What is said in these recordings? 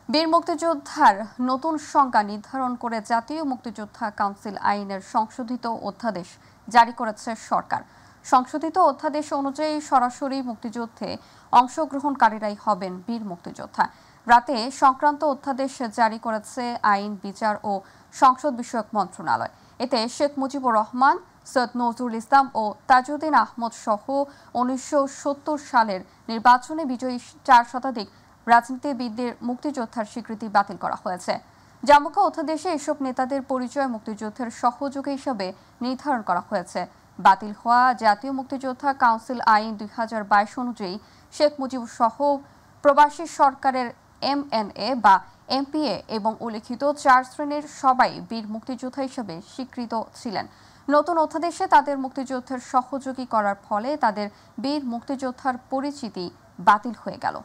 বীর মুক্তিযোদ্ধার নতুন সংজ্ঞা নির্ধারণ করে জাতীয় মুক্তিযোদ্ধা কাউন্সিল আইনের সংশোধিত অধ্যাদেশ জারি করেছে সরকার। সংশোধিত অধ্যাদেশ অনুযায়ী সরাসরি মুক্তিযুদ্ধে অংশগ্রহণকারীরাই হবেন বীর মুক্তিযোদ্ধা। রাতে সংক্রান্ত অধ্যাদেশ জারি করেছে আইন, বিচার ও সংসদ বিষয়ক মন্ত্রণালয়। এতে শেখ মুজিবুর রহমান, সৈয়দ নজরুল ইসলাম ও তাজউদ্দিন আহমদ সহ 1970 সালের নির্বাচনে বিজয়ী 4 শতাধিক রাজনীতিবিদদের মুক্তিযোদ্ধার স্বীকৃতি বাতিল করা হয়েছে। জামুকা অধ্যাদেশে এসব নেতাদের পরিচয় মুক্তিযুদ্ধের সহযোগী হিসেবে নির্ধারণ করা হয়েছে। বাতিল হওয়া জাতীয় মুক্তিযোদ্ধা কাউন্সিল আইন 2022 অনুযায়ী শেখ মুজিব সহ প্রবাসী সরকারের MNA বা MPA এবং উল্লিখিত 4 শ্রেণীর সবাই বীর মুক্তিযোদ্ধা হিসেবে স্বীকৃত ছিলেন। নতুন অধ্যাদেশে তাদের মুক্তিযুদ্ধের সহযোগী করার ফলে তাদের বীর মুক্তিযোদ্ধার পরিচিতি বাতিল হয়ে গেল।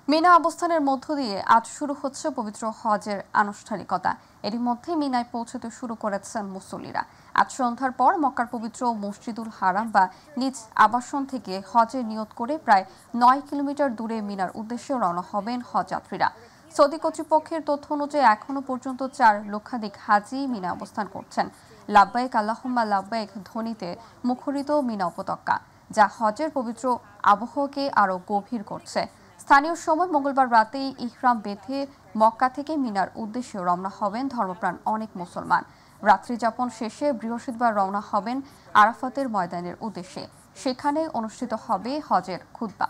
মিনা অবস্থানের মধ্য দিয়ে আজ শুরু হচ্ছে পবিত্র হজের আনুষ্ঠানিকতা। এরই মধ্যে মিনায় পৌঁছতে শুরু করেছেন মুসল্লিরা। আজ সন্ধ্যার পর মক্কার পবিত্র মসজিদুল হারাম বা নিজ আবাসন থেকে হজের নিয়ত করে প্রায় 9 কিলোমিটার দূরে মিনার উদ্দেশ্যে রওনা হবেন হজযাত্রীরা। সৌদি কর্তৃপক্ষের তথ্য অনুযায়ী এখনো পর্যন্ত 4 লক্ষাধিক হাজি মিনা অবস্থান করছেন। লাব্বাইক আল্লাহুম্মা লাব্বাইক ধ্বনিতে মুখরিত মিনা উপত্যকা, যা হজের পবিত্র আবহকে আরও গভীর করছে। স্থানীয় সময় মঙ্গলবার রাতেই ইহরাম বেঁধে মক্কা থেকে মিনার উদ্দেশ্যে রওনা হবেন ধর্মপ্রাণ অনেক মুসলমান। রাত্রি যাপন শেষে বৃহস্পতিবার রওনা হবেন আরাফাতের ময়দানের উদ্দেশ্যে। সেখানে অনুষ্ঠিত হবে হজের খুতবা।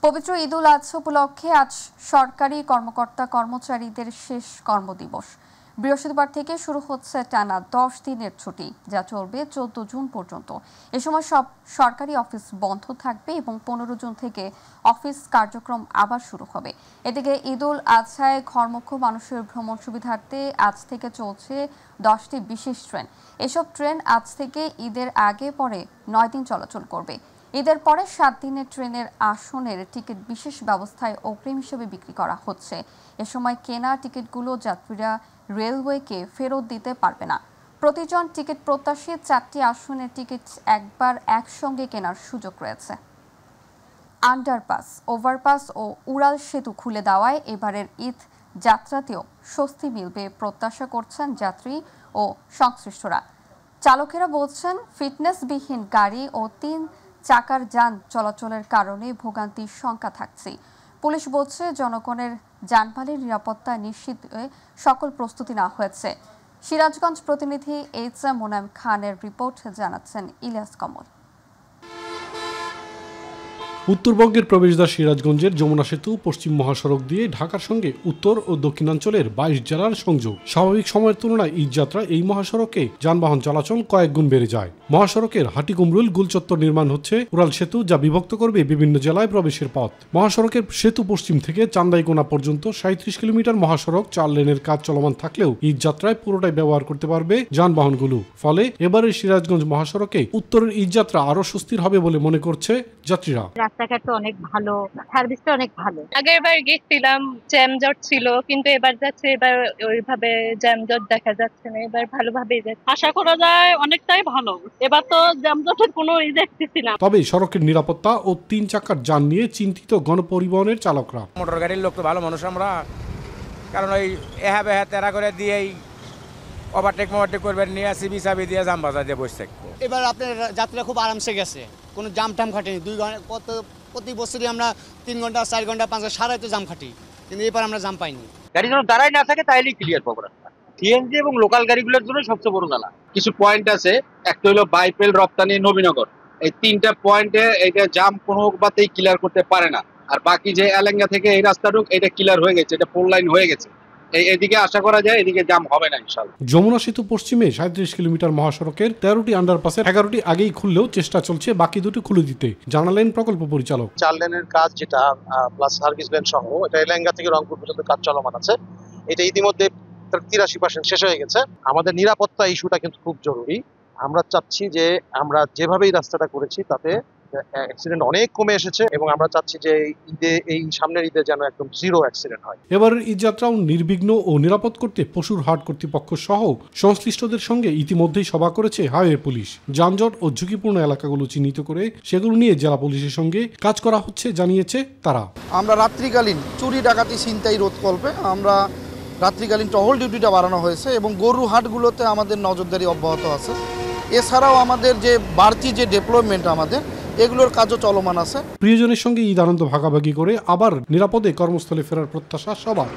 পবিত্র ঈদুল আজহা উপলক্ষে আজ সরকারি কর্মকর্তা কর্মচারীদের শেষ কর্মদিবস। বৃহস্পতিবার থেকে শুরু হচ্ছে টানা 10 দিনের ছুটি, যা চলবে 14 জুন পর্যন্ত। এ সময় সব সরকারি অফিস বন্ধ থাকবে এবং 15 জুন থেকে অফিস কার্যক্রম আবার শুরু হবে। এদিকে ঈদুল আজহায় ঘরমুখী মানুষের ভ্রমণ সুবিধার্থে আজ থেকে চলছে 10টি বিশেষ ট্রেন। এসব ট্রেন আজ থেকে ঈদের আগে পরে 9 দিন চলাচল করবে। ঈদের পরে 7 দিনের ট্রেনের আসনের টিকিট বিশেষ ব্যবস্থায় অগ্রিম হিসেবে বিক্রি করা হচ্ছে। এ সময় কেনা টিকিটগুলো যাত্রীরা রেলওয়েকে ফেরত দিতে পারবে না। প্রতিজন টিকিট প্রত্যাশী 4টি আসনের টিকিট একবার একসঙ্গে কেনার সুযোগ রয়েছে। আন্ডারপাস, ওভারপাস ও উড়াল সেতু খুলে দেওয়ায় এবারের ঈদ যাত্রাতেও স্বস্তি মিলবে প্রত্যাশা করছেন যাত্রী ও সংশ্লিষ্টরা। চালকেরা বলছেন, ফিটনেসবিহীন গাড়ি ও 3 চাকার যান চলাচলের কারণে ভোগান্তির শঙ্কা থাকছে। পুলিশ বলছে, জনগণের যানবাহনের নিরাপত্তা নিশ্চিতে সকল প্রস্তুতি নেওয়া হয়েছে। সিরাজগঞ্জ প্রতিনিধি HM মোনায়েম খানের রিপোর্ট, জানাচ্ছেন ইলিয়াস কমল। উত্তরবঙ্গের প্রবেশদ্বার সিরাজগঞ্জের যমুনা সেতু পশ্চিম মহাসড়ক দিয়ে ঢাকার সঙ্গে উত্তর ও দক্ষিণাঞ্চলের 22 জেলার সংযোগ। স্বাভাবিক সময়ের তুলনায় ঈদ যাত্রা এই মহাসড়কে যানবাহন চলাচল কয়েক গুণ বেড়ে যায়। মহাসড়কের হাটিকুমরুল গুলচত্বর নির্মাণ হচ্ছে উড়াল সেতু, যা বিভক্ত করবে বিভিন্ন জেলায় প্রবেশের পথ। মহাসড়কের সেতু পশ্চিম থেকে চান্দাইকোনা পর্যন্ত 37 কিলোমিটার মহাসড়ক 4 লেনের কাজ চলমান থাকলেও ঈদ যাত্রায় পুরোটাই ব্যবহার করতে পারবে যানবাহনগুলো। ফলে এবারের সিরাজগঞ্জ মহাসড়কে উত্তরের ঈদ যাত্রা আরো সুস্থির হবে বলে মনে করছে যাত্রীরা। রাস্তাঘাট অনেক ভালো, সার্ভিসটা অনেক ভালো। আগের বার গেছিলাম জ্যামজট ছিল, কিন্তু এবার যাচ্ছে এবার ওইভাবে জ্যামজট দেখা যাচ্ছে না। এবার ভালোভাবেই যাচ্ছে, আশা করা যায় অনেকটাই ভালো। এবার তো জ্যামজটের কোনো দেখতেছি না। তবে সড়কের নিরাপত্তা ও 3 চাকার যান নিয়ে চিন্তিত গণপরিবহনের চালকরা। মোটর গাড়ির লোক তো ভালো মানুষ আমরা, কারণ ওই এহা বেহা তেরা করে দিয়েই ওভারটেক করবেন নিয়ে সিবি চাবি দিয়ে জাম বাজার দিয়ে বসে থাকবো। এবার আপনার যাত্রা খুব আরামসে গেছে, কোনো জাম টাম খাটেনি। 2 ঘন্টা প্রতি বছরই আমরা 3 ঘন্টা 4 ঘন্টা 5 ঘন্টা সারাই তো জাম খাটি, কিন্তু এবার আমরা জাম পাইনি। গাড়ি যখন দাঁড়ায় না থাকে তাইলেই ক্লিয়ার পাবো রাস্তা। সিএনজি এবং লোকাল গাড়িগুলোর জন্য সবচেয়ে বড় জ্বালা। কিছু পয়েন্ট আছে, একটা হলো বাইপেল, রপ্তানি, নবীনগর। এই 3টা পয়েন্টে এইটা জাম কোনো বাতেই ক্লিয়ার করতে পারে না। আর বাকি যে এলেঙ্গা থেকে এই রাস্তাটুক এটা ক্লিয়ার হয়ে গেছে, এটা 4 লাইন হয়ে গেছে। এদিকে আশা করা যায় এদিকে জাম হবে না ইনশাআল্লাহ। যমুনা সেতু পশ্চিমে 37 কিলোমিটার মহাসড়কের 13টি আন্ডারপাসের 11টি আগেই খুললেও চেষ্টা চলছে বাকি 2টি খুলে দিতে, জানালেন প্রকল্প পরিচালক। 4 লেনের কাজ যেটা প্লাস সার্ভিস লেন সহ, এটা এলাঙ্গা থেকে রংপুর পর্যন্ত কাজ চলমান আছে। এটা ইতিমধ্যে 83% শেষ হয়ে গেছে। আমাদের নিরাপত্তা ইস্যুটা কিন্তু খুব জরুরি। আমরা চাচ্ছি যে আমরা যেভাবেই রাস্তাটা করেছি তাতে অ্যাক্সিডেন্ট অনেক কমে এসেছে এবং আমরা চাচ্ছি যে এই সামনের ঈদে যেন একদম 0 অ্যাক্সিডেন্ট হয়। এবারের ঈদযাত্রাও নির্বিঘ্ন ও নিরাপদ করতে পশুর হাট কর্তৃপক্ষ সহ সংশ্লিষ্টদের সঙ্গে ইতিমধ্যেই সভা করেছে হাইওয়ে পুলিশ। যানজট ও ঝুঁকিপূর্ণ এলাকাগুলো চিহ্নিত করে সেগুলো নিয়ে জেলা পুলিশের সঙ্গে কাজ করা হচ্ছে জানিয়েছে তারা। আমরা রাত্রিকালীন চুরি ডাকাতি ছিনতাই রোধকল্পে আমরা রাত্রিকালীন টহল ডিউটিটা বাড়ানো হয়েছে এবং গরু হাটগুলোতে আমাদের নজরদারি অব্যাহত আছে। এছাড়াও আমাদের যে বাড়তি যে ডেভেলপমেন্ট আমাদের এগুলোর কাজও চলমান আছে। প্রিয়জনের সঙ্গে ঈদ আনন্দ ভাগাভাগি করে আবার নিরাপদে কর্মস্থলে ফেরার প্রত্যাশা সবার।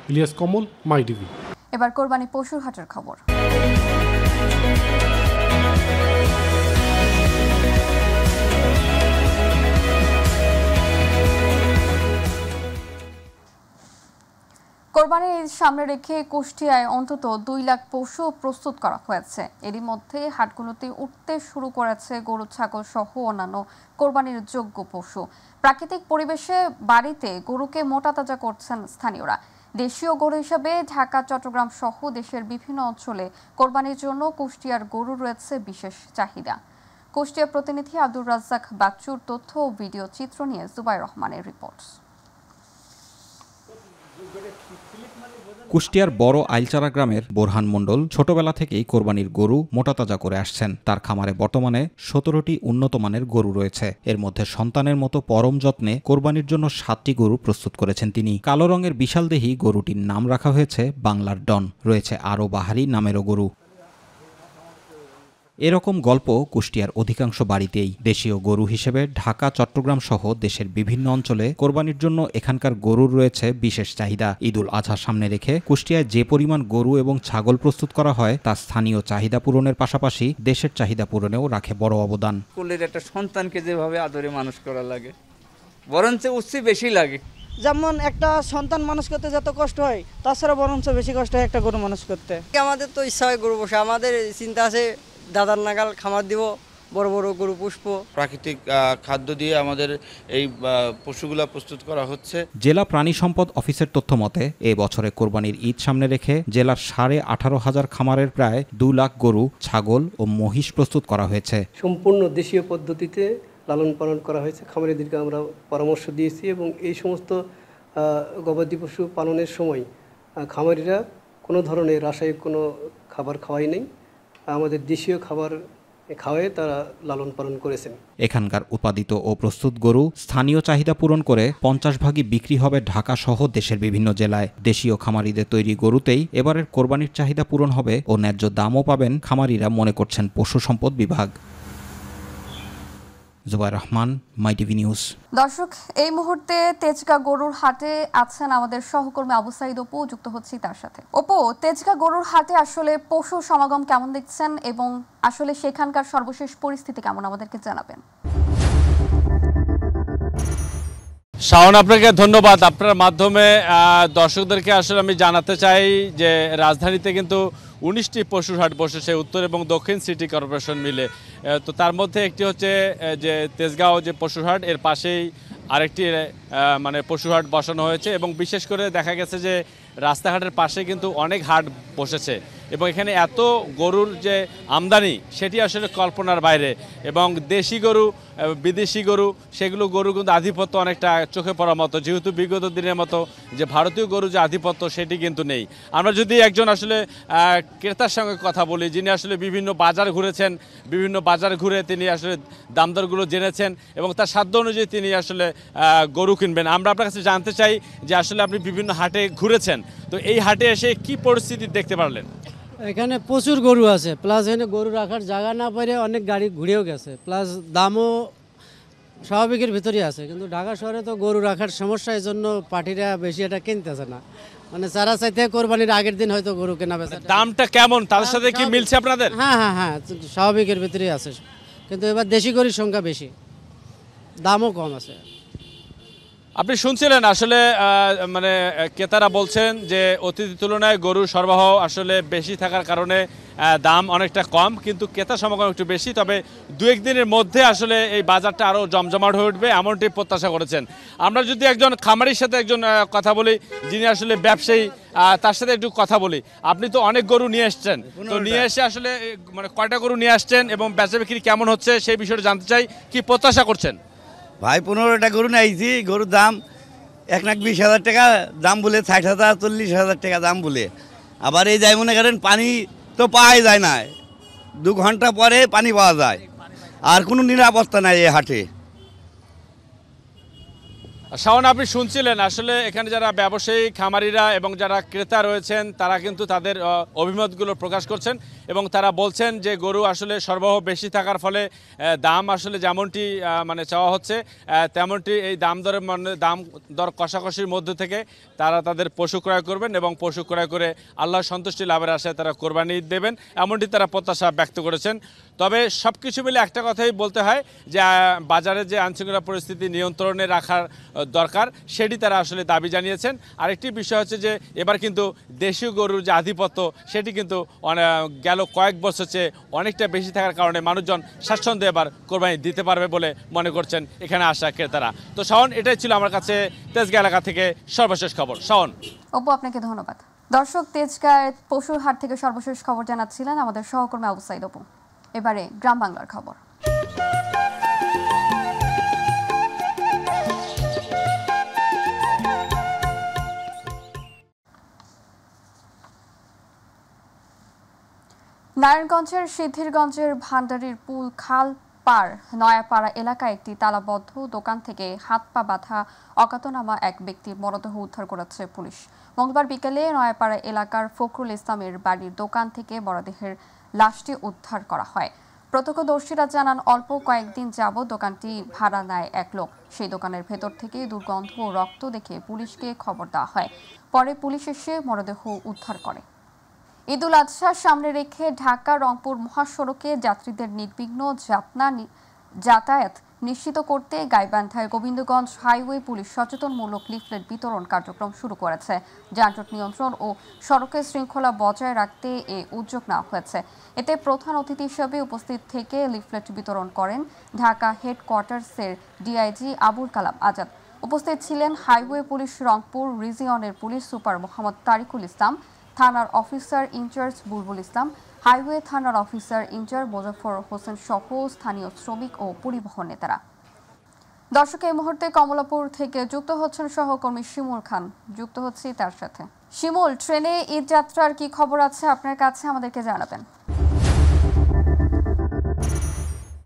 ইলিয়াস কমল, মাই টিভি। এবার কোরবানি পশুর হাটের খবর। কোরবানির ঈদ সামনে রেখে কুষ্টিয়ায় অন্তত 2 লাখ পশু প্রস্তুত করা হয়েছে। এরই মধ্যে হাটগুলোতে উঠতে শুরু করেছে গরু, ছাগল সহ অন্যান্য কোরবানির যোগ্য পশু। প্রাকৃতিক পরিবেশে বাড়িতে গরুকে মোটা তাজা করছেন স্থানীয়রা। দেশীয় গরু হিসেবে ঢাকা, চট্টগ্রাম সহ দেশের বিভিন্ন অঞ্চলে কোরবানির জন্য কুষ্টিয়ার গরু রয়েছে বিশেষ চাহিদা। কুষ্টিয়া প্রতিনিধি আব্দুর রাজ্জাক বাচ্চুর তথ্য ও ভিডিও চিত্র নিয়ে জুবাইর রহমানের রিপোর্ট। কুষ্টিয়ার বড় আইলচারা গ্রামের বোরহান মণ্ডল ছোটবেলা থেকেই কোরবানির গরু মোটাতাজা করে আসছেন। তার খামারে বর্তমানে 17টি উন্নত মানের গরু রয়েছে। এর মধ্যে সন্তানের মতো পরম যত্নে কোরবানির জন্য 7টি গরু প্রস্তুত করেছেন তিনি। কালো রঙের বিশালদেহী গরুটির নাম রাখা হয়েছে বাংলার ডন। রয়েছে আরও বাহারি নামেরও গরু। এরকম গল্প কুষ্টিয়ার অধিকাংশ বাড়িতেই। দেশীয় গরু হিসেবে ঢাকা, চট্টগ্রাম সহ দেশের বিভিন্ন অঞ্চলে কোরবানির জন্য এখানকার গরুর রয়েছে বিশেষ চাহিদা। ঈদুল আজহা সামনে রেখে কুষ্টিয়ায় যে পরিমাণ গরু এবং ছাগল প্রস্তুত করা হয় তা স্থানীয় চাহিদা পূরণের পাশাপাশি দেশের চাহিদা পূরণেও রাখে বড় অবদান। কোলের একটা সন্তানকে যেভাবে আদরে মানুষ করা লাগে, বরঞ্চ উচ্চে বেশি লাগে। যেমন একটা সন্তান মানুষ করতে যত কষ্ট হয় তাছাড়া বরঞ্চ বেশি কষ্ট হয় একটা গরু মানুষ করতে। আমাদের তো ইচ্ছা হয় গরু বসে, আমাদের চিন্তা আছে দাদার নাগাল খামার দিব, বড় বড় গরু পুষব। প্রাকৃতিক খাদ্য দিয়ে আমাদের এই পশুগুলা প্রস্তুত করা হচ্ছে। জেলা প্রাণী সম্পদ অফিসের তথ্য মতে এ বছরে কোরবানির ঈদ সামনে রেখে জেলার 18,500 খামারের প্রায় 2 লাখ গরু, ছাগল ও মহিষ প্রস্তুত করা হয়েছে। সম্পূর্ণ দেশীয় পদ্ধতিতে লালন পালন করা হয়েছে। খামারিদেরকে আমরা পরামর্শ দিয়েছি এবং এই সমস্ত গবাদি পশু পালনের সময় খামারিরা কোনো ধরনের রাসায়নিক কোনো খাবার খাওয়াই নেই, আমাদের দেশীয় খাবার খাওয়ায় তারা লালন পালন করেছেন। এখানকার উৎপাদিত ও প্রস্তুত গরু স্থানীয় চাহিদা পূরণ করে 50 ভাগই বিক্রি হবে ঢাকা সহ দেশের বিভিন্ন জেলায়। দেশীয় খামারিদের তৈরি গরুতেই এবারের কোরবানির চাহিদা পূরণ হবে ও ন্যায্য দামও পাবেন খামারিরা, মনে করছেন পশু সম্পদ বিভাগ। জুবাইর রহমান, মাই টিভি নিউজ। দর্শক, এই মুহূর্তে তেজগাঁ গরুর হাটে আছেন আমাদের সহকর্মী আবু সাইদ অপু, যুক্ত হচ্ছি তার সাথে। অপু, তেজগাঁ গরুর হাটে আসলে পশু সমাগম কেমন দেখছেন এবং আসলে সেখানকার সর্বশেষ পরিস্থিতি কেমন আমাদেরকে জানাবেন। শাওন, আপনাকে ধন্যবাদ। আপনার মাধ্যমে দর্শকদেরকে আসলে আমি জানাতে চাই যে রাজধানীতে কিন্তু 19টি পশুর হাট বসেছে উত্তর এবং দক্ষিণ সিটি কর্পোরেশন মিলে। তো তার মধ্যে একটি হচ্ছে যে তেজগাঁও যে পশুর হাট, এর পাশেই আরেকটি মানে পশুর হাট বসানো হয়েছে এবং বিশেষ করে দেখা গেছে যে রাস্তাঘাটের পাশে কিন্তু অনেক হাট বসেছে এবং এখানে এত গরুর যে আমদানি সেটি আসলে কল্পনার বাইরে। এবং দেশি গরু, বিদেশি গরু, সেগুলো গরু কিন্তু আধিপত্য অনেকটা চোখে পড়ার মতো, যেহেতু বিগত দিনের মতো যে ভারতীয় গরু যে আধিপত্য সেটি কিন্তু নেই। আমরা যদি একজন আসলে ক্রেতার সঙ্গে কথা বলি, যিনি আসলে বিভিন্ন বাজার ঘুরেছেন, বিভিন্ন বাজার ঘুরে তিনি আসলে দামদরগুলো জেনেছেন এবং তার সাধ্য অনুযায়ী তিনি আসলে গরু কিনবেন। আমরা আপনার কাছে জানতে চাই যে আসলে আপনি বিভিন্ন হাটে ঘুরেছেন, তো এই হাটে এসে কি পরিস্থিতি দেখতে পারলেন? এখানে প্রচুর গরু আছে, প্লাস এখানে গরু রাখার জায়গা না পেরে অনেক গাড়ি ঘুরেও গেছে, প্লাস দামও স্বাভাবিকের ভিতরেই আছে। কিন্তু ঢাকা শহরে তো গরু রাখার সমস্যা, এই জন্য পার্টিরা বেশি এটা কিনতেছে না। মানে যারা চাইতে কোরবানির আগের দিন হয়তো গরু কেনা বেচা। দামটা কেমন তাদের সাথে কি মিলছে আপনাদের? হ্যাঁ হ্যাঁ হ্যাঁ, স্বাভাবিকের ভিতরেই আছে, কিন্তু এবার দেশি গরুর সংখ্যা বেশি, দামও কম আছে। আপনি শুনছিলেন আসলে মানে ক্রেতারা বলছেন যে অতীতের তুলনায় গরুর সরবরাহ আসলে বেশি থাকার কারণে দাম অনেকটা কম, কিন্তু ক্রেতা সমাগম একটু বেশি। তবে দু একদিনের মধ্যে আসলে এই বাজারটা আরও জমজমাট হয়ে উঠবে এমনটি প্রত্যাশা করেছেন। আমরা যদি একজন খামারির সাথে একজন কথা বলি, যিনি আসলে ব্যবসায়ী, তার সাথে একটু কথা বলি। আপনি তো অনেক গরু নিয়ে এসছেন, তো নিয়ে এসে আসলে মানে কয়টা গরু নিয়ে আসছেন এবং বেচা বিক্রি কেমন হচ্ছে সেই বিষয়টা জানতে চাই, কি প্রত্যাশা করছেন? ভাই 15টা গরু নিয়েছি, গরুর দাম 1,20,000 টাকা দাম বলে, 60,000 40,000 টাকা দাম বলে। আবার এই যাই মনে করেন পানি তো পাওয়াই যায় না, 2 ঘন্টা পরে পানি পাওয়া যায়, আর কোনো নিরাপত্তা নাই এই হাটে। শাওন, আপনি শুনছিলেন আসলে এখানে যারা ব্যবসায়ী খামারিরা এবং যারা ক্রেতা রয়েছেন তারা কিন্তু তাদের অভিমতগুলো প্রকাশ করছেন এবং তারা বলছেন যে গরু আসলে সরবরাহ বেশি থাকার ফলে দাম আসলে যেমনটি মানে চাওয়া হচ্ছে তেমনটি এই দাম দর কষাকষির মধ্যে থেকে তারা তাদের পশু ক্রয় করবেন এবং পশু ক্রয় করে আল্লাহর সন্তুষ্টি লাভের আশায় তারা কোরবানি দেবেন, এমনটি তারা প্রত্যাশা ব্যক্ত করেছেন। তবে সব কিছু মিলে একটা কথাই বলতে হয় যে বাজারে যে আইনশৃঙ্খলা পরিস্থিতি নিয়ন্ত্রণে রাখার দরকার সেটি তারা আসলে দাবি জানিয়েছেন। আরেকটি বিষয় হচ্ছে যে এবার কিন্তু দেশীয় গরুর যে আধিপত্য সেটি কিন্তু গেল কয়েক বছর চেয়ে অনেকটা বেশি থাকার কারণে মানুষজন স্বাচ্ছন্দ্যে এবার কোরবানি দিতে পারবে বলে মনে করছেন এখানে আসা ক্রেতারা। তো শাওন, এটাই ছিল আমার কাছে তেজগাঁ এলাকা থেকে সর্বশেষ খবর। শাওন। অপু, আপনাকে ধন্যবাদ। দর্শক, তেজগাঁ পশুর হাট থেকে সর্বশেষ খবর জানাচ্ছিলেন আমাদের সহকর্মী আবু সাইদ অপু। এবারে গ্রাম বাংলার খবর। নারায়ণগঞ্জের সিদ্ধিরগঞ্জের ভান্ডারীর পুল খাল পার নয়াপাড়া এলাকায় একটি তালাবদ্ধ দোকান থেকে হাত পা বাঁধা অজ্ঞাতনামা এক ব্যক্তির মরদেহ উদ্ধার করেছে পুলিশ। মঙ্গলবার বিকেলে নয়াপাড়া এলাকার ফখরুল ইসলামের বাড়ির দোকান থেকে মরদেহের লাশটি উদ্ধার করা হয়। প্রত্যক্ষদর্শীরা জানান, অল্প কয়েকদিন যাবৎ দোকানটি ভাড়া নেয় এক লোক। সেই দোকানের ভেতর থেকে দুর্গন্ধ ও রক্ত দেখে পুলিশকে খবর দেওয়া হয়। পরে পুলিশ এসে মরদেহ উদ্ধার করে। ঈদ উল আজহা সামনে রেখে ঢাকা রংপুর মহাসড়কে যাত্রীদের নির্বিঘ্ন যাতায়াত নিশ্চিত করতে গাইবান্ধায় গোবিন্দগঞ্জ হাইওয়ে পুলিশ সচেতনমূলক লিফলেট বিতরণ কার্যক্রম শুরু করেছে। যানজট নিয়ন্ত্রণ ও সড়কের শৃঙ্খলা বজায় রাখতে এ উদ্যোগ নেওয়া হয়েছে। এতে প্রধান অতিথি হিসেবে উপস্থিত থেকে লিফলেট বিতরণ করেন ঢাকা হেডকোয়ার্টার্সের ডিআইজি আবুল কালাম আজাদ। উপস্থিত ছিলেন হাইওয়ে পুলিশ রংপুর রিজিয়নের পুলিশ সুপার মোহাম্মদ তারিকুল ইসলাম, থানার officer in charge Bulbul Islam, highway থানার অফিসার ইনচার্জ মোজাফফর হোসেন সহ স্থানীয় শ্রমিক ও পরিবহন নেতারা। দর্শক, এই মুহূর্তে কমলাপুর থেকে যুক্ত হচ্ছেন সহকর্মী শিমুল খান, যুক্ত হচ্ছি তার সাথে। শিমুল, ট্রেনে ঈদ যাত্রার কি খবর আছে আপনার কাছে, আমাদেরকে জানাবেন।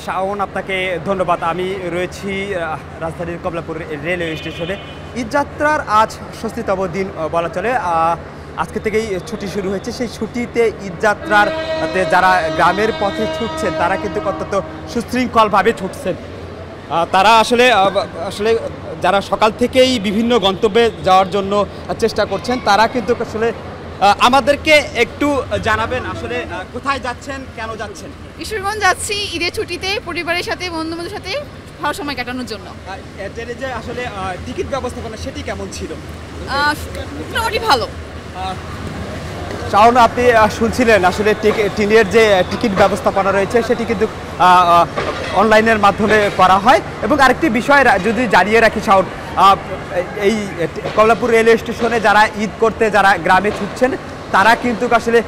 শাওন, আপনাকে ধন্যবাদ। আমি রয়েছি রাজধানীর কমলাপুর রেলওয়ে স্টেশনে। ঈদযাত্রার আজ ৬০তম দিন বলা চলে। আজকে থেকেই ছুটি শুরু হয়েছে। সেই ছুটিতে ঈদযাত্রার যারা গ্রামের পথে ছুটছেন তারা কিন্তু অত্যন্ত সুশৃঙ্খলভাবে ছুটছেন। তারা আসলে যারা সকাল থেকেই বিভিন্ন গন্তব্যে যাওয়ার জন্য চেষ্টা করছেন তারা কিন্তু আসলে আমাদেরকে একটু জানাবেন আসলে কোথায় যাচ্ছেন, কেন যাচ্ছেন? কিশোরগঞ্জ যাচ্ছি ঈদের ছুটিতে পরিবারের সাথে, বন্ধু-বান্ধবের সাথে ভালো সময় কাটানোর জন্য। ট্রেনে যে আসলে টিকিট ব্যবস্থাপনা সেটি কেমন ছিল? মোটামুটি ভালো। শাওন, আপনি শুনছিলেন আসলে ট্রেনের যে টিকিট ব্যবস্থাপনা রয়েছে সেটি কিন্তু অনলাইনের মাধ্যমে করা হয়। এবং আরেকটি বিষয় যদি জানিয়ে রাখি শাওন, এই কমলাপুর রেলওয়ে স্টেশনে যারা ঈদ করতে যারা গ্রামে ছুটছেন তারা কিন্তু আসলে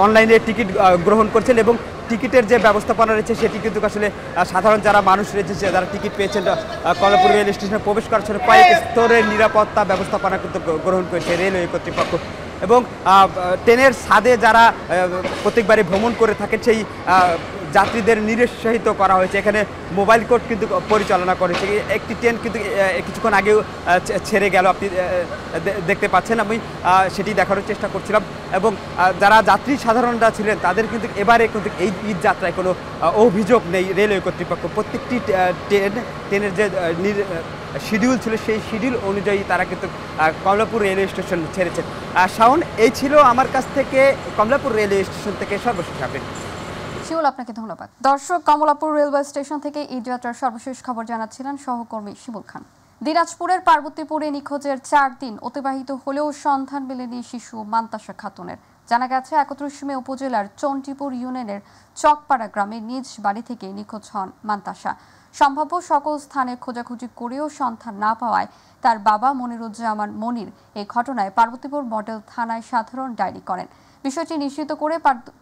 অনলাইনে টিকিট গ্রহণ করছেন এবং টিকিটের যে ব্যবস্থাপনা রয়েছে সেটি কিন্তু আসলে সাধারণ যারা মানুষ রয়েছে যারা টিকিট পেয়েছেন কমলাপুর রেল স্টেশনে প্রবেশ করার জন্য কয়েক স্তরের নিরাপত্তা ব্যবস্থাপনা কিন্তু গ্রহণ করেছে রেলওয়ে কর্তৃপক্ষ। এবং ট্রেনের ছাদে যারা প্রত্যেকবারই ভ্রমণ করে থাকেন সেই যাত্রীদের নিরুৎসাহিত করা হয়েছে। এখানে মোবাইল কোর্ট কিন্তু পরিচালনা করেছে। একটি ট্রেন কিন্তু কিছুক্ষণ আগেও ছেড়ে গেল, আপনি দেখতে পাচ্ছেন। আমি সেটি দেখানোর চেষ্টা করছিলাম। এবং যারা যাত্রী সাধারণরা ছিলেন তাদের কিন্তু এবারে কিন্তু এই ঈদ যাত্রায় কোনো অভিযোগ নেই রেলওয়ে কর্তৃপক্ষ। প্রত্যেকটি ট্রেনের যে শিডিউল ছিল সেই শিডিউল অনুযায়ী তারা কিন্তু কমলাপুর রেলওয়ে স্টেশন ছেড়েছেন। শাওন, এই ছিল আমার কাছ থেকে কমলাপুর রেলওয়ে স্টেশন থেকে সর্বশেষ আপডেট। শিমুল, আপনাকে ধন্যবাদ। দর্শক, কমলাপুর রেলওয়ে স্টেশন থেকে ঈদ যাত্রার সর্বশেষ খবর জানাচ্ছিলেন সহকর্মী শিমুল খান। দিনাজপুরের পার্বতীপুরে নিখোঁজের 4 দিন অতিবাহিত হলেও সন্ধান মেলেনি শিশু মান্তাসা খাতুনের। জানা গেছে 31 মে উপজেলার চন্টিপুর ইউনিয়নের চকপাড়া গ্রামে নিজ বাড়ি থেকে নিখোঁজ হন মান্তাসা। সম্ভাব্য সকল স্থানে খোঁজাখুঁজি করেও সন্ধান না পাওয়ায় তার বাবা মনিরুজ্জামান মনির এই ঘটনায় পার্বতীপুর মডেল থানায় সাধারণ ডায়েরি করেন। বিষয়টি নিশ্চিত করে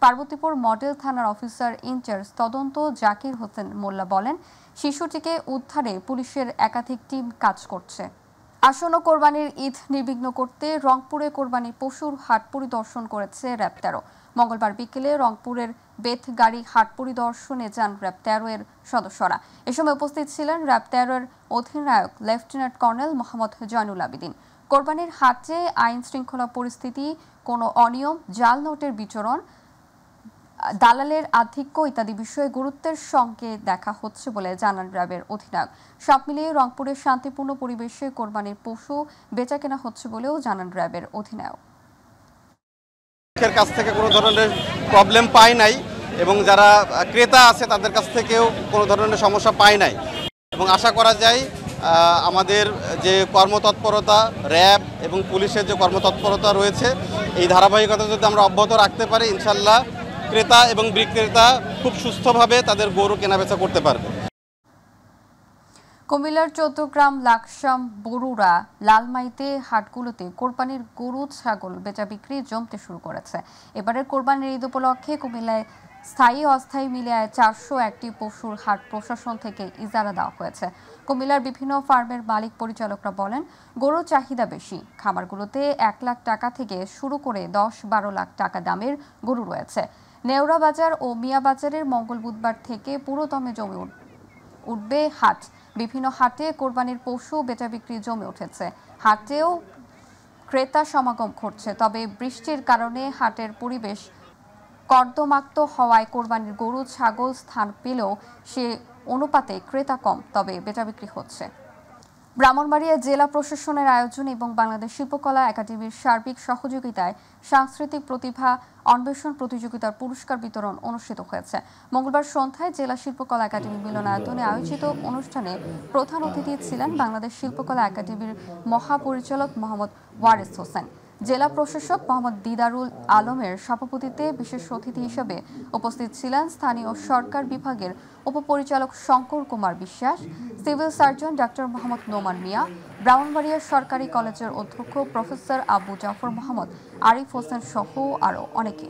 পার্বতীপুর মডেল থানার অফিসার ইনচার্জ তদন্ত জাকির হোসেন মোল্লা বলেন, শিশুটিকে উদ্ধারে পুলিশের একাধিক টিম কাজ করছে। আসন্ন কোরবানির ঈদ নির্বিঘ্ন করতে রংপুরে কোরবানি পশুর হাট পরিদর্শন করেছে র্যাব 13। মঙ্গলবার বিকেলে রংপুরের বেথগাড়ি হাট পরিদর্শনে যান র্যাব 13 এর সদস্যরা। এ সময় উপস্থিত ছিলেন র্যাব 13 এর অধিনায়ক লেফটেন্যান্ট কর্নেল মোহাম্মদ জয়নুল আবেদিন। কোরবানির হাটে আইন শৃঙ্খলা পরিস্থিতি, কোনো অনিয়ম, জাল নোটের বিচরণ, দালালের আধিক্য ইত্যাদি বিষয়ে গুরুত্বের সঙ্গে দেখা হচ্ছে বলে জানান র্যাবের অধিনায়ক। সব মিলিয়ে রংপুরের শান্তিপূর্ণ পরিবেশে কোরবানির পশু বেচাকেনা হচ্ছে বলেও জানান র্যাবের অধিনায়ক। কাছ থেকে কোনো ধরনের প্রবলেম পাই নাই এবং যারা ক্রেতা আছে তাদের কাছ থেকেও কোনো ধরনের সমস্যা পাই নাই এবং আশা করা যায় আমাদের যে কর্মতৎপরতা, র্যাব এবং পুলিশের যে কর্মতৎপরতা রয়েছে, এই ধারাবাহিকতা যদি আমরা অব্যাহত রাখতে পারি, ইনশাল্লাহ ক্রেতা এবং বিক্রেতা খুব সুস্থভাবে তাদের গরু কেনাবেচা করতে পারবে। কুমিল্লার চৌদ্দগ্রাম, লাকসাম, বরুড়া, লালমাইতে হাটগুলোতে কোরবানির গরু ছাগল বেচা বিক্রি জমতে শুরু করেছে। এবারের কোরবানির ঈদ উপলক্ষে কুমিল্লায় স্থায়ী অস্থায়ী মিলিয়ে 401টি পশুর হাট প্রশাসন থেকে ইজারা দেওয়া হয়েছে। কুমিল্লার বিভিন্ন ফার্মের মালিক পরিচালকরা বলেন, গরুর চাহিদা বেশি। খামারগুলোতে 1 লাখ টাকা থেকে শুরু করে 10-12 লাখ টাকা দামের গরু রয়েছে। নেওড়া বাজার ও মিয়া বাজারের মঙ্গল বুধবার থেকে পুরোদমে জমে উঠবে হাট। বিভিন্ন হাটে কোরবানির পশু বেচা বিক্রি জমে উঠেছে। হাটেও ক্রেতা সমাগম ঘটছে, তবে বৃষ্টির কারণে হাটের পরিবেশ কর্দমাক্ত হওয়ায় কোরবানির গরু ছাগল স্থান পেলেও সে অনুপাতে ক্রেতা কম, তবে বেচা বিক্রি হচ্ছে। ব্রাহ্মণবাড়িয়া জেলা প্রশাসনের আয়োজন এবং বাংলাদেশ শিল্পকলা একাডেমির সার্বিক সহযোগিতায় সাংস্কৃতিক প্রতিভা অন্বেষণ প্রতিযোগিতার পুরস্কার বিতরণ অনুষ্ঠিত হয়েছে। মঙ্গলবার সন্ধ্যায় জেলা শিল্পকলা একাডেমি মিলনায়তনে আয়োজিত অনুষ্ঠানে প্রধান অতিথি ছিলেন বাংলাদেশ শিল্পকলা একাডেমির মহাপরিচালক মোহাম্মদ ওয়ারেস হোসেন। জেলা প্রশাসক মোহাম্মদ দিদারুল আলমের সভাপতিত্বে বিশেষ অতিথি হিসেবে উপস্থিত ছিলেন স্থানীয় সরকার বিভাগের উপপরিচালক Shankar Kumar Biswas, civil surgeon doctor Mohammad Noman Mia, Brahmanbaria সরকারি কলেজের অধ্যক্ষ প্রফেসর আবু জাফর মোহাম্মদ আরিফ হোসেন সহ আরও অনেকে।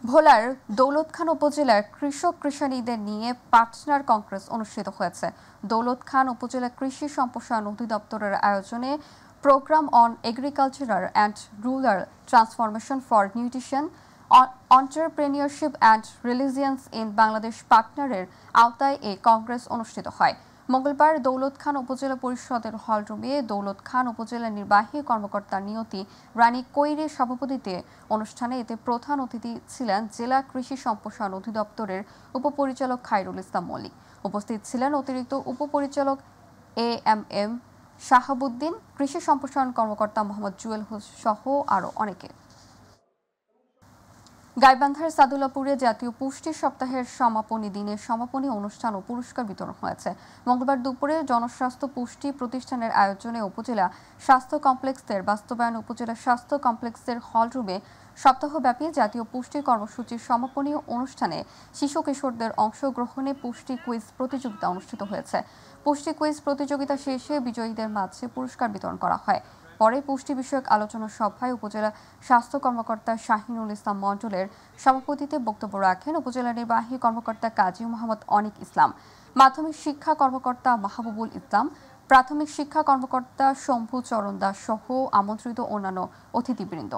ভোলার দৌলতখান উপজেলার কৃষক কৃষানীদের নিয়ে পার্টনার কংগ্রেস অনুষ্ঠিত হয়েছে। দৌলতখান উপজেলা কৃষি সম্প্রসারণ অধিদপ্তরের আয়োজনে programme on agricultural and rural transformation for nutrition, entrepreneurship and resilience in Bangladesh পার্টনারের আওতায় এই কংগ্রেস অনুষ্ঠিত হয়। মঙ্গলবার দৌলতখান উপজেলা পরিষদের হলরুমে দৌলতখান উপজেলা নির্বাহী কর্মকর্তা নিয়তি রানী কৈরের সভাপতিত্বে অনুষ্ঠানে এতে প্রধান অতিথি ছিলেন জেলা কৃষি সম্প্রসারণ অধিদপ্তরের উপপরিচালক খায়রুল ইসলাম মল্লিক। উপস্থিত ছিলেন অতিরিক্ত উপপরিচালক AMM শাহাবুদ্দিন, কৃষি সম্প্রসারণ কর্মকর্তা মোহাম্মদ জুয়েল সহ আরও অনেকে। গাইবান্ধার সাদুল্লাপুরে জাতীয় পুষ্টি সপ্তাহের সমাপনী দিনে সমাপনী অনুষ্ঠান ও পুরস্কার বিতরণ হয়েছে। মঙ্গলবার দুপুরে জনস্বাস্থ্য পুষ্টি প্রতিষ্ঠানের আয়োজনে উপজেলা স্বাস্থ্য কমপ্লেক্সের বাস্তবায়ন উপজেলা স্বাস্থ্য কমপ্লেক্সের হলরুমে সপ্তাহব্যাপী জাতীয় পুষ্টি কর্মসূচির সমাপনী অনুষ্ঠানে শিশু কিশোরদের অংশগ্রহণে পুষ্টি কুইজ প্রতিযোগিতা অনুষ্ঠিত হয়েছে। পুষ্টি কুইজ প্রতিযোগিতা শেষে বিজয়ীদের মাঝে পুরস্কার বিতরণ করা হয়। পরে পুষ্টি বিষয়ক আলোচনা সভায় উপজেলা স্বাস্থ্য কর্মকর্তা শাহিনুল ইসলাম মণ্ডলের সভাপতিত্বে বক্তব্য রাখেন উপজেলা নির্বাহী কর্মকর্তা কাজী মোহাম্মদ অনিক ইসলাম, মাধ্যমিক শিক্ষা কর্মকর্তা মাহবুবুল ইসলাম, প্রাথমিক শিক্ষা কর্মকর্তা শম্ভু চরণ দাস সহ আমন্ত্রিত অন্যান্য অতিথিবৃন্দ।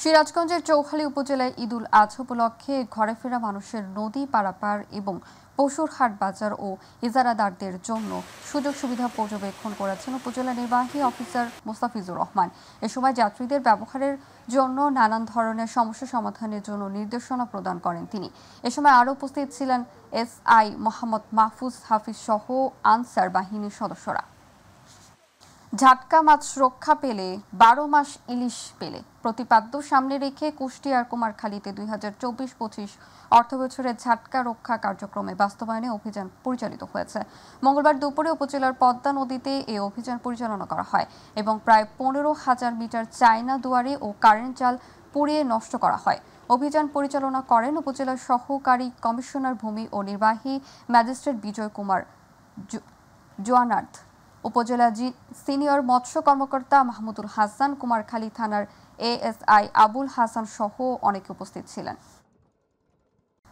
সিরাজগঞ্জের চৌখালী উপজেলায় ঈদুল আজহা উপলক্ষে ঘরে ফেরা মানুষের নদী পারাপার এবং পশুর হাট বাজার ও ইজারাদারদের জন্য সুযোগ সুবিধা পর্যবেক্ষণ করেছেন উপজেলা নির্বাহী অফিসার মোস্তাফিজুর রহমান। এ সময় যাত্রীদের ব্যবহারের জন্য নানান ধরনের সমস্যা সমাধানের জন্য নির্দেশনা প্রদান করেন তিনি। এ সময় আরও উপস্থিত ছিলেন SI মোহাম্মদ মাহফুজ হাফিজ সহ আনসার বাহিনীর সদস্যরা। ঝাটকা মাছ রক্ষা পেলে 12 মাস ইলিশ পেলে প্রতিপাদ্য সামনে রেখে কুষ্টিয়ার কুমারখালীতে 2024-25 অর্থবছরের ঝাটকা রক্ষা কার্যক্রমে বাস্তবায়নে অভিযান পরিচালিত হয়েছে। মঙ্গলবার দুপুরে উপজেলার পদ্মা নদীতে এই অভিযান পরিচালনা করা হয় এবং প্রায় 15,000 মিটার চায়না দুয়ারে ও কারেন্ট জাল পুড়িয়ে নষ্ট করা হয়। অভিযান পরিচালনা করেন উপজেলার সহকারী কমিশনার ভূমি ও নির্বাহী ম্যাজিস্ট্রেট বিজয় কুমার জোয়ানার্থ, উপজেলা সিনিয়র মৎস্য কর্মকর্তা মাহমুদুল হাসান, কুমারখালী থানার এএসআই আবুল হাসান সহ অনেকে উপস্থিত ছিলেন।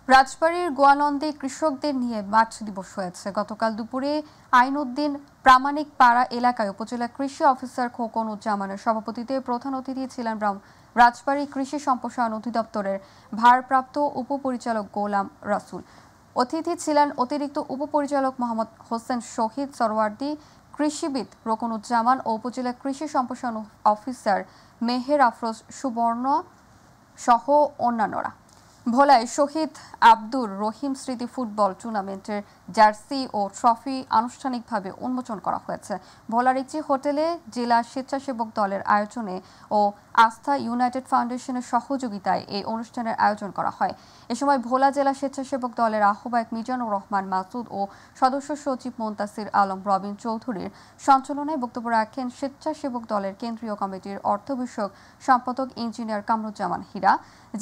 রাজবাড়ীর গোয়ালন্দে কৃষকদের নিয়ে মাঠ দিবস হয়েছে। গতকাল দুপুরে আইনউদ্দিন প্রামাণিক পাড়া এলাকায় উপজেলা কৃষি অফিসার খোকন উজ্জামানের সভাপতিত্বে প্রধান অতিথি ছিলেন রাজবাড়ী কৃষি সম্প্রসারণ অধিদপ্তরের ভারপ্রাপ্ত উপপরিচালক গোলাম রাসুল। অতিথি ছিলেন অতিরিক্ত উপপরিচালক মোহাম্মদ হোসেন শহীদ সরওয়ার্দী, কৃষিবিদ রোকনুজ্জামান ও উপজেলা কৃষি সম্প্রসারণ অফিসার মেহের আফরোজ সুবর্ণ সহ অন্যান্যরা। ভোলায় শহীদ আব্দুর রহিম স্মৃতি ফুটবল টুর্নামেন্টের জার্সি ও ট্রফি আনুষ্ঠানিকভাবে উন্মোচন করা হয়েছে। ভোলার একটি হোটেলে জেলা স্বেচ্ছাসেবক দলের আয়োজনে ও আস্থা ইউনাইটেড ফাউন্ডেশনের সহযোগিতায় এই অনুষ্ঠানের আয়োজন করা হয়। এ সময় ভোলা জেলা স্বেচ্ছাসেবক দলের আহ্বায়ক মিজানুর রহমান মাসুদ ও সদস্য সচিব মুনতাসির আলম রবিন চৌধুরীর সঞ্চালনায় বক্তব্য রাখেন স্বেচ্ছাসেবক দলের কেন্দ্রীয় কমিটির অর্থ বিষয়ক সম্পাদক ইঞ্জিনিয়ার কামরুজ্জামান হীরা,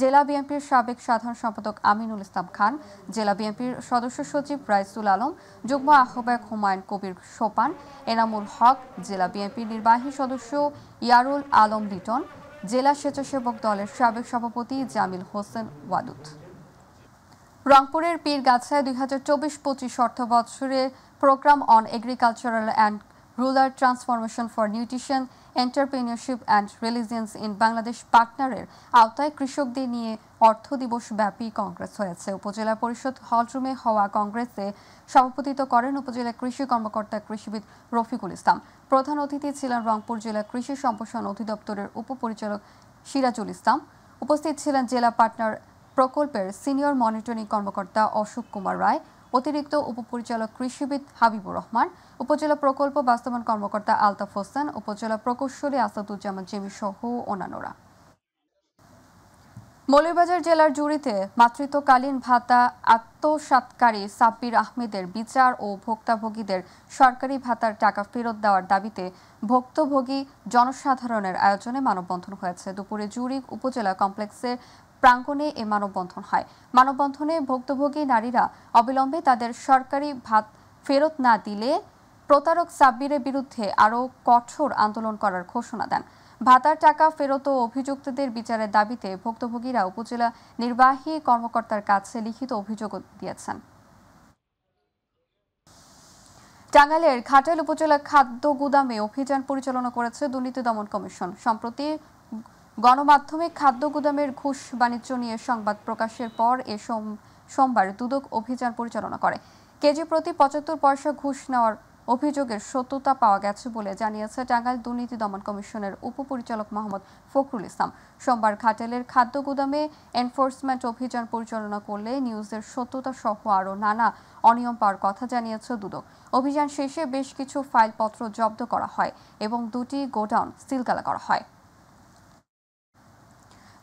জেলা বিএনপির সাবেক সাধারণ সম্পাদক আমিনুল ইসলাম খান, জেলা বিএনপির সদস্য সচিব রাইসুল আলম, যুগ্ম আহ্বায়ক হুমায়ুন কবির সোপান, এনামুল হক, জেলা বিএনপির নির্বাহী সদস্য ইয়ারুল আলম লিটন, জেলা স্বেচ্ছাসেবক দলের সাবেক সভাপতি জামিল হোসেন ওয়াদুদ। রংপুরের পীরগাছায় 2024-25 অর্থবছরের programme on agricultural and rural transformation for nutrition, entrepreneurship and resilience in Bangladesh পার্টনারের আওতায় কৃষকদের নিয়ে অর্থ দিবস ব্যাপী কংগ্রেস হয়েছে। উপজেলা পরিষদ হলরুমে হওয়া কংগ্রেসে সভাপতিত্ব করেন উপজেলা কৃষি কর্মকর্তা কৃষিবিদ রফিকুল ইসলাম। প্রধান অতিথি ছিলেন রংপুর জেলা কৃষি সম্প্রসারণ অধিদপ্তরের উপপরিচালক সিরাজুল ইসলাম। উপস্থিত ছিলেন জেলা পার্টনার প্রকল্পের সিনিয়র মনিটরিং কর্মকর্তা অশোক কুমার রায়, অতিরিক্ত উপপরিচালক কৃষিবিদ হাবিবুর রহমান, উপজেলা প্রকল্প বাস্তবায়ন কর্মকর্তা আলতাফ হোসেন, উপজেলা প্রকৌশলী আসাদুজ্জামান জিমি সহ অন্যান্যরা। মৌলভীবাজার জেলার জুড়িতে মাতৃত্বকালীন ভাতা আত্মসাৎকারী সাব্বির আহমেদের বিচার ও ভোক্তাভোগীদের সরকারি ভাতার টাকা ফেরত দেওয়ার দাবিতে ভুক্তভোগী জনসাধারণের আয়োজনে মানববন্ধন হয়েছে। দুপুরে জুড়ি উপজেলা কমপ্লেক্সের প্রাঙ্গণে এ মানববন্ধন হয়। মানববন্ধনে ভুক্তভোগী নারীরা অবিলম্বে তাদের সরকারি ভাত ফেরত না দিলে প্রতারক সাব্বিরের বিরুদ্ধে আরও কঠোর আন্দোলন করার ঘোষণা দেন। ভাতার টাকা ফেরত ও অভিযুক্তদের বিচারের দাবিতে ভুক্তভোগীরা উপজেলা নির্বাহী কর্মকর্তার কাছে লিখিত অভিযোগ দিয়েছেন। টাঙ্গাইলের ঘাটাইল উপজেলা খাদ্য গুদামে অভিযান পরিচালনা করেছে দুর্নীতি দমন কমিশন। সম্প্রতি গণমাধ্যমে খাদ্য গুদামের ঘুষ বাণিজ্য নিয়ে সংবাদ প্রকাশের পর সোমবার দুদক অভিযান পরিচালনা করে। কেজি প্রতি 75 পয়সা ঘুষ নেওয়ার অভিযোগের সত্যতা পাওয়া গেছে বলে জানিয়েছে টাঙ্গাইল দুর্নীতি দমন কমিশনের উপপরিচালক মোহাম্মদ ফখরুল ইসলাম। সোমবার ঘাটাইলের খাদ্য গুদামে এনফোর্সমেন্ট অভিযান পরিচালনা করলে নিউজের সত্যতা সহ আরও নানা অনিয়ম পাওয়ার কথা জানিয়েছে দুদক। অভিযান শেষে বেশ কিছু ফাইলপত্র জব্দ করা হয় এবং 2টি গোডাউন সিলগালা করা হয়।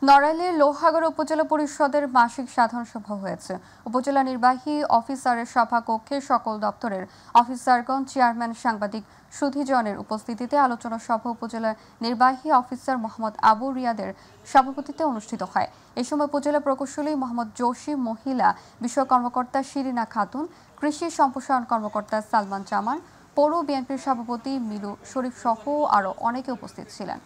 নড়াইলের লোহাগড়া উপজেলা পরিষদের মাসিক সাধারণ সভা হয়েছে। উপজেলা নির্বাহী অফিসারের সভা কক্ষে সকল দপ্তরের অফিসারগণ, চেয়ারম্যান, সাংবাদিক সুধীজনের উপস্থিতিতে আলোচনা সভা উপজেলা নির্বাহী অফিসার মোহাম্মদ আবু রিয়াদের সভাপতিত্বে অনুষ্ঠিত হয়। এ সময় উপজেলা প্রকৌশলী মোহাম্মদ জসিম, মহিলা বিষয় কর্মকর্তা শিরিনা খাতুন, কৃষি সম্প্রসারণ কর্মকর্তা সালমান জামান, পৌর বিএনপির সভাপতি মিলু শরীফ সহ আরও অনেকে উপস্থিত ছিলেন।